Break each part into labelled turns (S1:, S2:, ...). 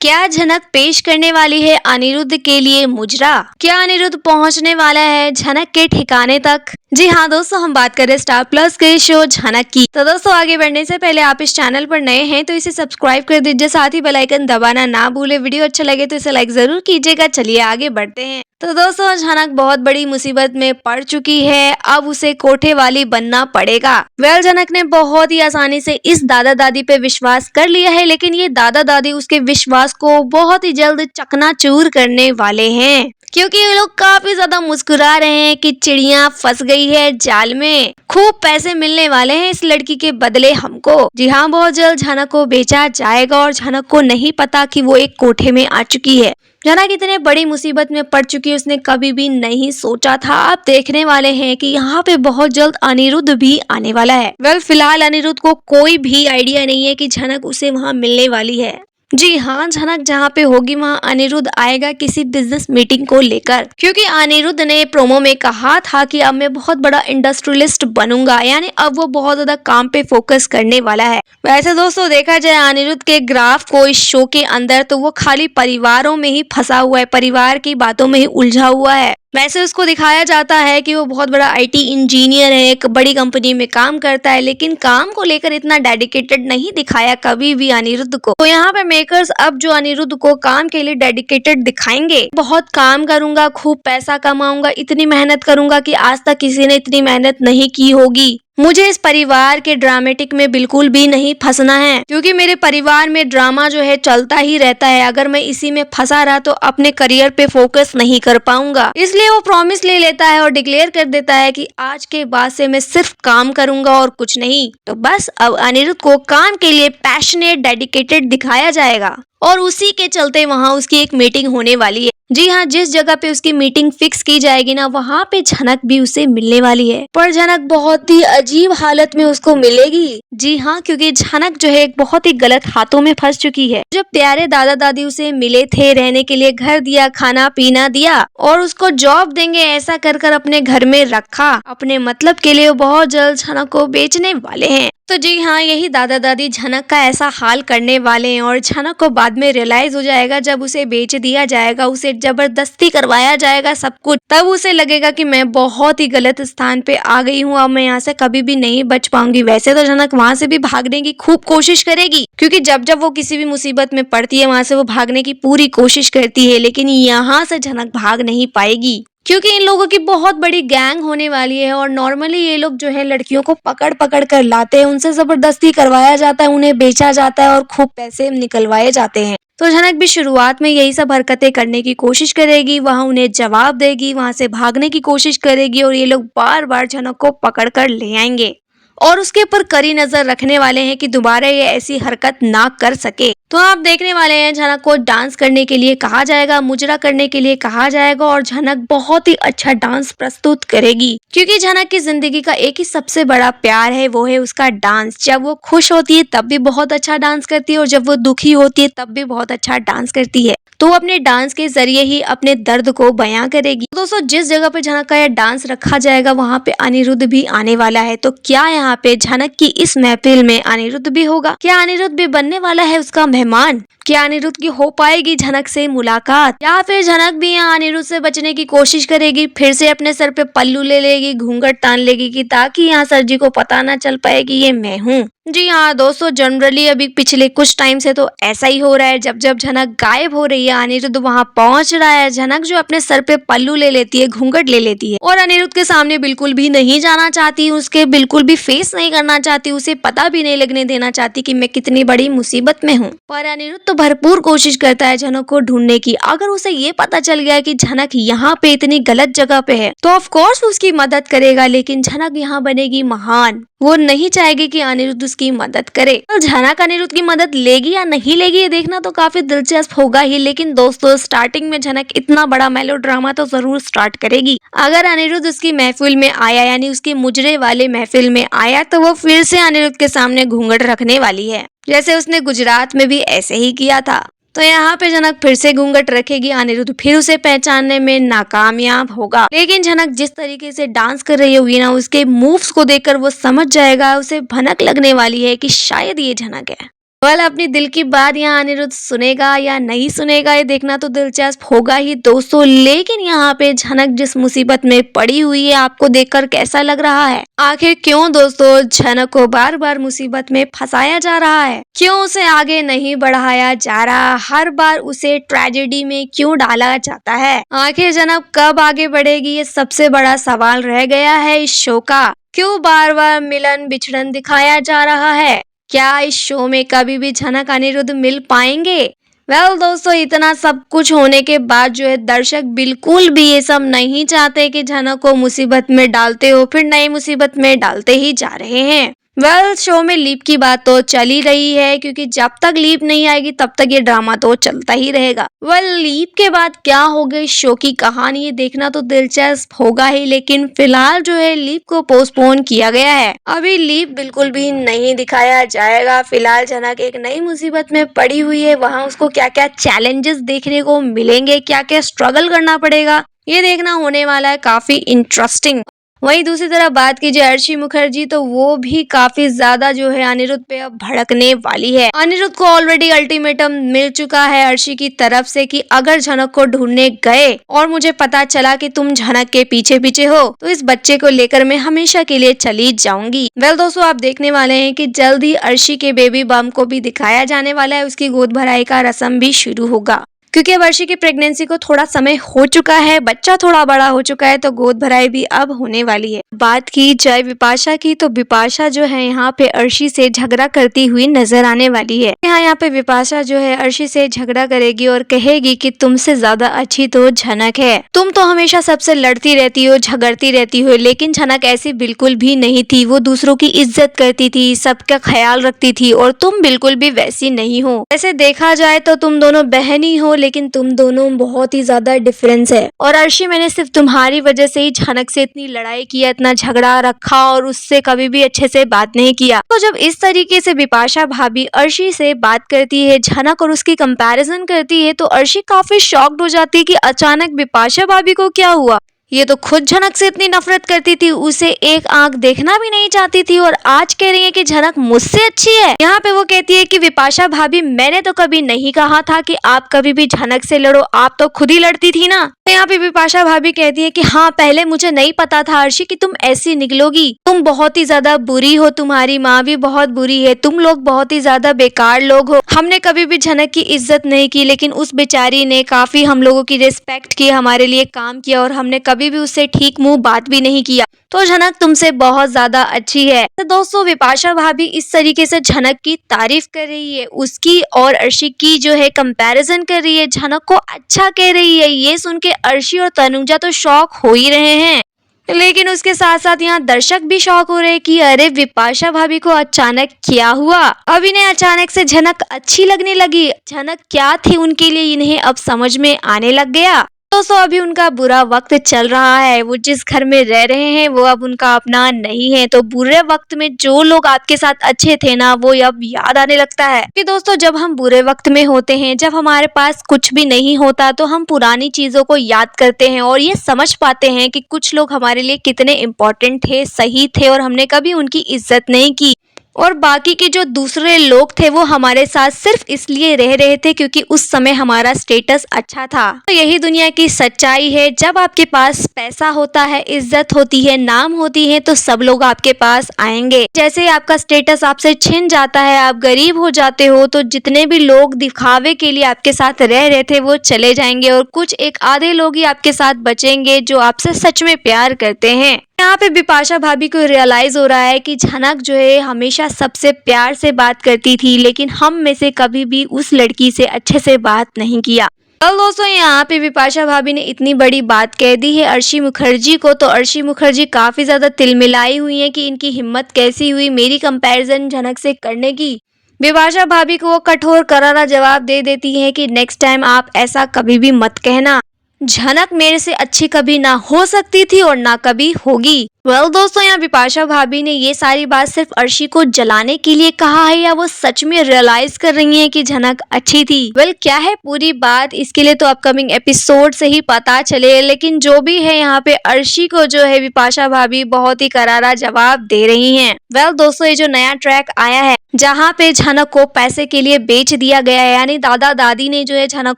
S1: क्या झनक पेश करने वाली है अनिरुद्ध के लिए मुजरा? क्या अनिरुद्ध पहुंचने वाला है झनक के ठिकाने तक? जी हाँ दोस्तों, हम बात कर रहे हैं स्टार प्लस के शो झनक की। तो दोस्तों, आगे बढ़ने से पहले आप इस चैनल पर नए हैं तो इसे सब्सक्राइब कर दीजिए, साथ ही बेल आइकन दबाना ना भूले। वीडियो अच्छा लगे तो इसे लाइक जरूर कीजिएगा। चलिए आगे बढ़ते हैं। तो दोस्तों, झनक बहुत बड़ी मुसीबत में पड़ चुकी है, अब उसे कोठे वाली बनना पड़ेगा। झनक ने बहुत ही आसानी से इस दादा दादी पे विश्वास कर लिया है, लेकिन ये दादा दादी उसके विश्वास को बहुत ही जल्द चकनाचूर करने वाले हैं, क्योंकि ये लोग काफी ज्यादा मुस्कुरा रहे हैं कि चिड़िया फंस गई है जाल में, खूब पैसे मिलने वाले हैं इस लड़की के बदले हमको। जी हाँ, बहुत जल्द झनक को बेचा जाएगा और झनक को नहीं पता कि वो एक कोठे में आ चुकी है। झनक इतने बड़ी मुसीबत में पड़ चुकी है, उसने कभी भी नहीं सोचा था। अब देखने वाले हैं कि यहाँ पे बहुत जल्द अनिरुद्ध भी आने वाला है। फिलहाल अनिरुद्ध को कोई भी आइडिया नहीं है कि झनक उसे वहाँ मिलने वाली है। जी हाँ, झनक जहाँ पे होगी वहाँ अनिरुद्ध आएगा किसी बिजनेस मीटिंग को लेकर, क्योंकि अनिरुद्ध ने प्रोमो में कहा था कि अब मैं बहुत बड़ा इंडस्ट्रियलिस्ट बनूंगा, यानी अब वो बहुत ज्यादा काम पे फोकस करने वाला है। वैसे दोस्तों, देखा जाए अनिरुद्ध के ग्राफ को इस शो के अंदर, तो वो खाली परिवारों में ही फंसा हुआ है, परिवार की बातों में ही उलझा हुआ है। वैसे उसको दिखाया जाता है कि वो बहुत बड़ा आईटी इंजीनियर है, एक बड़ी कंपनी में काम करता है, लेकिन काम को लेकर इतना डेडिकेटेड नहीं दिखाया कभी भी अनिरुद्ध को। तो यहाँ पे मेकर्स अब जो अनिरुद्ध को काम के लिए डेडिकेटेड दिखाएंगे, बहुत काम करूंगा, खूब पैसा कमाऊंगा, इतनी मेहनत करूंगा कि आज तक किसी ने इतनी मेहनत नहीं की होगी। मुझे इस परिवार के ड्रामेटिक में बिल्कुल भी नहीं फंसना है, क्योंकि मेरे परिवार में ड्रामा जो है चलता ही रहता है। अगर मैं इसी में फंसा रहा तो अपने करियर पे फोकस नहीं कर पाऊंगा। इसलिए वो प्रॉमिस ले लेता है और डिक्लेयर कर देता है कि आज के बाद से मैं सिर्फ काम करूंगा और कुछ नहीं। तो बस अब अनिरुद्ध को काम के लिए पैशनेट, डेडिकेटेड दिखाया जाएगा और उसी के चलते वहाँ उसकी एक मीटिंग होने वाली है। जी हाँ, जिस जगह पे उसकी मीटिंग फिक्स की जाएगी ना, वहाँ पे झनक भी उसे मिलने वाली है, पर झनक बहुत ही अजीब हालत में उसको मिलेगी। जी हाँ, क्योंकि झनक जो है एक बहुत ही गलत हाथों में फंस चुकी है। जो प्यारे दादा दादी उसे मिले थे, रहने के लिए घर दिया, खाना पीना दिया और उसको जॉब देंगे ऐसा कर कर अपने घर में रखा, अपने मतलब के लिए वो बहुत जल्द झनक को बेचने वाले हैं। तो जी हाँ, यही दादा दादी झनक का ऐसा हाल करने वाले हैं और झनक को बाद में रियलाइज हो जाएगा जब उसे बेच दिया जाएगा, उसे जबरदस्ती करवाया जाएगा सब कुछ। तब उसे लगेगा कि मैं बहुत ही गलत स्थान पे आ गई हूँ, अब मैं यहाँ से कभी भी नहीं बच पाऊंगी। वैसे तो झनक वहाँ से भी भागने की खूब कोशिश करेगी, क्योंकि जब जब वो किसी भी मुसीबत में पड़ती है वहाँ से वो भागने की पूरी कोशिश करती है, लेकिन यहाँ से झनक भाग नहीं पाएगी, क्योंकि इन लोगों की बहुत बड़ी गैंग होने वाली है और नॉर्मली ये लोग जो है लड़कियों को पकड़ पकड़ कर लाते हैं, उनसे जबरदस्ती करवाया जाता है, उन्हें बेचा जाता है और खूब पैसे निकलवाए जाते हैं। तो झनक भी शुरुआत में यही सब हरकतें करने की कोशिश करेगी, वहां उन्हें जवाब देगी, वहां से भागने की कोशिश करेगी और ये लोग बार बार झनक को पकड़ कर ले आएंगे और उसके ऊपर कड़ी नजर रखने वाले हैं कि दोबारा ये ऐसी हरकत ना कर सके। तो आप देखने वाले हैं झनक को डांस करने के लिए कहा जाएगा, मुजरा करने के लिए कहा जाएगा और झनक बहुत ही अच्छा डांस प्रस्तुत करेगी, क्योंकि झनक की जिंदगी का एक ही सबसे बड़ा प्यार है, वो है उसका डांस। जब वो खुश होती है तब भी बहुत अच्छा डांस करती है और जब वो दुखी होती है तब भी बहुत अच्छा डांस करती है। तो वो अपने डांस के जरिए ही अपने दर्द को बयां करेगी। दोस्तों, जिस जगह पे झनक का यह डांस रखा जाएगा वहाँ पे अनिरुद्ध भी आने वाला है। तो क्या यहाँ पे झनक की इस महफिल में अनिरुद्ध भी होगा? क्या अनिरुद्ध भी बनने वाला है उसका मेहमान? क्या अनिरुद्ध की हो पाएगी झनक से मुलाकात, या फिर झनक भी यहाँ अनिरुद्ध से बचने की कोशिश करेगी, फिर से अपने सर पे पल्लू ले लेगी, घूंघट तान लेगी कि ताकि यहाँ सर जी को पता ना चल पाए कि ये मैं हूँ। जी हाँ दोस्तों, जनरली अभी पिछले कुछ टाइम से तो ऐसा ही हो रहा है। जब जब झनक गायब हो रही है, अनिरुद्ध वहाँ पहुँच रहा है, झनक जो अपने सर पे पल्लू ले लेती है, घूंघट ले लेती है और अनिरुद्ध के सामने बिल्कुल भी नहीं जाना चाहती, उसके बिल्कुल भी फेस नहीं करना चाहती, उसे पता भी नहीं लगने देना चाहती कि मैं कितनी बड़ी मुसीबत में हूँ। पर अनिरुद्ध तो भरपूर कोशिश करता है झनक को ढूंढने की। अगर उसे ये पता चल गया कि झनक यहाँ पे इतनी गलत जगह पे है तो ऑफ कोर्स उसकी मदद करेगा, लेकिन झनक यहाँ बनेगी महान। वो नहीं चाहेगी कि अनिरुद्ध उसकी मदद करे। तो झनक अनिरुद्ध की मदद लेगी या नहीं लेगी ये देखना तो काफी दिलचस्प होगा ही, लेकिन दोस्तों स्टार्टिंग में झनक इतना बड़ा मेलोड्रामा तो जरूर स्टार्ट करेगी। अगर अनिरुद्ध उसकी महफिल में आया, यानी उसकी मुजरे वाले महफिल में आया, तो वो फिर से अनिरुद्ध के सामने घूंघट रखने वाली है, जैसे उसने गुजरात में भी ऐसे ही किया था। तो यहाँ पे झनक फिर से घूंघट रखेगी, अनिरुद्ध फिर उसे पहचानने में नाकामयाब होगा। लेकिन झनक जिस तरीके से डांस कर रही होगी ना, उसके मूव्स को देखकर वो समझ जाएगा, उसे भनक लगने वाली है कि शायद ये झनक है। वेल अपनी दिल की बात यहाँ अनिरुद्ध सुनेगा या नहीं सुनेगा ये देखना तो दिलचस्प होगा ही दोस्तों। लेकिन यहाँ पे झनक जिस मुसीबत में पड़ी हुई है आपको देखकर कैसा लग रहा है? आखिर क्यों दोस्तों झनक को बार बार मुसीबत में फंसाया जा रहा है? क्यों उसे आगे नहीं बढ़ाया जा रहा? हर बार उसे ट्रेजेडी में क्यों डाला जाता है? आखिर झनक कब आगे बढ़ेगी ये सबसे बड़ा सवाल रह गया है इस शो का। क्यों बार बार मिलन बिछड़न दिखाया जा रहा है? क्या इस शो में कभी भी झनक अनिरुद्ध मिल पाएंगे? वेल दोस्तों इतना सब कुछ होने के बाद जो है दर्शक बिल्कुल भी ये सब नहीं चाहते कि झनक को मुसीबत में डालते हो फिर नई मुसीबत में डालते ही जा रहे हैं। वेल शो में लीप की बात तो चल ही रही है क्योंकि जब तक लीप नहीं आएगी तब तक ये ड्रामा तो चलता ही रहेगा। वेल लीप के बाद क्या होगा इस शो की कहानी ये देखना तो दिलचस्प होगा ही। लेकिन फिलहाल जो है लीप को पोस्टपोन किया गया है। अभी लीप बिल्कुल भी नहीं दिखाया जाएगा। फिलहाल झनक एक नई मुसीबत में पड़ी हुई है। वहाँ उसको क्या क्या चैलेंजेस देखने को मिलेंगे, क्या क्या स्ट्रगल करना पड़ेगा, ये देखना होने वाला है काफी इंटरेस्टिंग। वहीं दूसरी तरफ बात कीजिए अर्शी मुखर्जी तो वो भी काफी ज्यादा जो है अनिरुद्ध पे अब भड़कने वाली है। अनिरुद्ध को ऑलरेडी अल्टीमेटम मिल चुका है अर्शी की तरफ से कि अगर झनक को ढूंढने गए और मुझे पता चला कि तुम झनक के पीछे पीछे हो तो इस बच्चे को लेकर मैं हमेशा के लिए चली जाऊंगी। वेल दोस्तों आप देखने वाले हैं कि जल्द ही अर्शी के बेबी बम को भी दिखाया जाने वाला है। उसकी गोद भराई का रस्म भी शुरू होगा क्योंकि अब अर्शी की प्रेगनेंसी को थोड़ा समय हो चुका है, बच्चा थोड़ा बड़ा हो चुका है तो गोद भराई भी अब होने वाली है। बात की जाए बिपाशा की तो बिपाशा जो है यहाँ पे अर्शी से झगड़ा करती हुई नजर आने वाली है। यहाँ पे बिपाशा जो है अर्शी से झगड़ा करेगी और कहेगी कि तुमसे ज्यादा अच्छी तो झनक है। तुम तो हमेशा सबसे लड़ती रहती हो, झगड़ती रहती हो, लेकिन झनक ऐसी बिल्कुल भी नहीं थी। वो दूसरों की इज्जत करती थी, सबका ख्याल रखती थी और तुम बिल्कुल भी वैसी नहीं हो। ऐसे देखा जाए तो तुम दोनों बहन ही हो लेकिन तुम दोनों बहुत ही ज्यादा डिफरेंस है। और अर्शी मैंने सिर्फ तुम्हारी वजह से ही झनक से इतनी लड़ाई किया, इतना झगड़ा रखा और उससे कभी भी अच्छे से बात नहीं किया। तो जब इस तरीके से बिपाशा भाभी अर्शी से बात करती है झनक और उसकी कंपैरिजन करती है तो अर्शी काफी शॉक्ड हो जाती है कि अचानक बिपाशा भाभी को क्या हुआ। ये तो खुद झनक से इतनी नफरत करती थी, उसे एक आंख देखना भी नहीं चाहती थी और आज कह रही है कि झनक मुझसे अच्छी है। यहाँ पे वो कहती है कि विपाशा भाभी मैंने तो कभी नहीं कहा था कि आप कभी भी झनक से लड़ो, आप तो खुद ही लड़ती थी ना। यहाँ पे विपाशा भाभी कहती है कि हाँ पहले मुझे नहीं पता था अर्शी कि तुम ऐसी निकलोगी, तुम बहुत ही ज्यादा बुरी हो, तुम्हारी माँ भी बहुत बुरी है, तुम लोग बहुत ही ज्यादा बेकार लोग हो। हमने कभी भी झनक की इज्जत नहीं की लेकिन उस बेचारी ने काफी हम लोगों की रिस्पेक्ट की, हमारे लिए काम किया और हमने कभी भी उससे ठीक मुंह बात भी नहीं किया। तो झनक तुमसे बहुत ज्यादा अच्छी है। तो दोस्तों विपाशा भाभी इस तरीके से झनक की तारीफ कर रही है, उसकी और अर्शी की जो है कंपैरिजन कर रही है, झनक को अच्छा कह रही है। ये सुन के अर्शी और तनुजा तो शॉक हो ही रहे हैं लेकिन उसके साथ साथ यहाँ दर्शक भी शॉक हो रहे हैं कि अरे विपाशा भाभी को अचानक क्या हुआ, अब इन्हें अचानक से झनक अच्छी लगने लगी। झनक क्या थी उनके लिए इन्हें अब समझ में आने लग गया। दोस्तों अभी उनका बुरा वक्त चल रहा है, वो जिस घर में रह रहे हैं वो अब उनका अपना नहीं है। तो बुरे वक्त में जो लोग आपके साथ अच्छे थे ना वो अब याद आने लगता है कि दोस्तों जब हम बुरे वक्त में होते हैं, जब हमारे पास कुछ भी नहीं होता तो हम पुरानी चीजों को याद करते हैं और ये समझ पाते हैं कि कुछ लोग हमारे लिए कितने इम्पोर्टेंट थे, सही थे और हमने कभी उनकी इज्जत नहीं की और बाकी के जो दूसरे लोग थे वो हमारे साथ सिर्फ इसलिए रह रहे थे क्योंकि उस समय हमारा स्टेटस अच्छा था। तो यही दुनिया की सच्चाई है, जब आपके पास पैसा होता है, इज्जत होती है, नाम होती है तो सब लोग आपके पास आएंगे। जैसे ही आपका स्टेटस आपसे छिन जाता है, आप गरीब हो जाते हो तो जितने भी लोग दिखावे के लिए आपके साथ रह रहे थे वो चले जाएंगे और कुछ एक आधे लोग ही आपके साथ बचेंगे जो आपसे सच में प्यार करते हैं। यहाँ पे बिपाशा भाभी को रियलाइज हो रहा है कि झनक जो है हमेशा सबसे प्यार से बात करती थी लेकिन हम में से कभी भी उस लड़की से अच्छे से बात नहीं किया। तो दोस्तों यहाँ पे बिपाशा भाभी ने इतनी बड़ी बात कह दी है अर्शी मुखर्जी को, तो अर्शी मुखर्जी काफी ज्यादा तिलमिलाई हुई है कि इनकी हिम्मत कैसी हुई मेरी कंपैरिजन झनक से करने की। बिपाशा भाभी को वो कठोर करारा जवाब दे देती है कि नेक्स्ट टाइम आप ऐसा कभी भी मत कहना, झनक मेरे से अच्छी कभी ना हो सकती थी और ना कभी होगी। दोस्तों, यहाँ बिपाशा भाभी ने ये सारी बात सिर्फ अर्शी को जलाने के लिए कहा है या वो सच में रियलाइज कर रही हैं कि झनक अच्छी थी? क्या है पूरी बात, इसके लिए तो अपकमिंग एपिसोड से ही पता चले। लेकिन जो भी है, यहाँ पे अर्शी को जो है बिपाशा भाभी बहुत ही करारा जवाब दे रही हैं। दोस्तों, ये जो नया ट्रैक आया है जहाँ पे झनक को पैसे के लिए बेच दिया गया है, यानी दादा दादी ने जो है झनक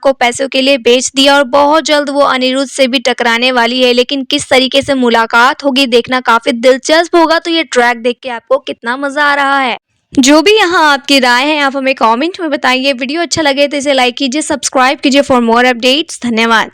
S1: को पैसों के लिए बेच दिया और बहुत जल्द वो अनिरुद्ध से भी टकराने वाली है। लेकिन किस तरीके से मुलाकात होगी, देखना काफी दिलचस्प होगा। तो ये ट्रैक देख के आपको कितना मजा आ रहा है? जो भी यहाँ आपकी राय है आप हमें कमेंट में बताइए। वीडियो अच्छा लगे तो इसे लाइक कीजिए, सब्सक्राइब कीजिए फॉर मोर अपडेट्स। धन्यवाद।